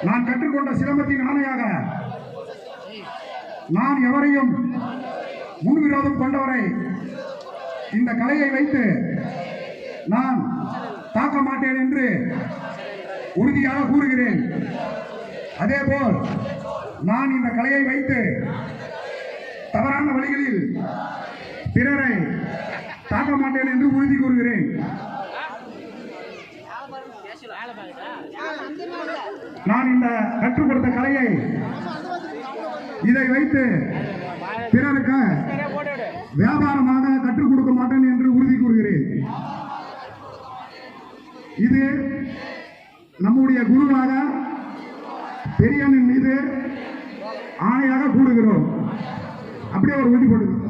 நான் கற்றுக்கொண்ட சிலம்பத்தின் ஆணையாக நான் எவரையும் முன்விரோதம் கொண்டவரை இந்த கலையை வைத்து நான் தாக்க மாட்டேன் என்று உறுதியாக கூறுகிறேன். அதேபோல் நான் இந்த கலையை வைத்து தவறான வழிகளில் பிறரை தாக்க மாட்டேன் என்று உறுதி கூறுகிறேன். நான் இந்த கற்றுக் கொடுத்த கலையை இதை வைத்து பிறருக்கு வியாபாரமாக கற்றுக் கொடுக்க மாட்டேன் என்று உறுதி கூறுகிறேன். இது நம்முடைய குருவாக பெரியண்ணன் மீது ஆணையாக கூறுகிறோம். அப்படியே ஒரு உறுதி கொடுக்கிறோம்.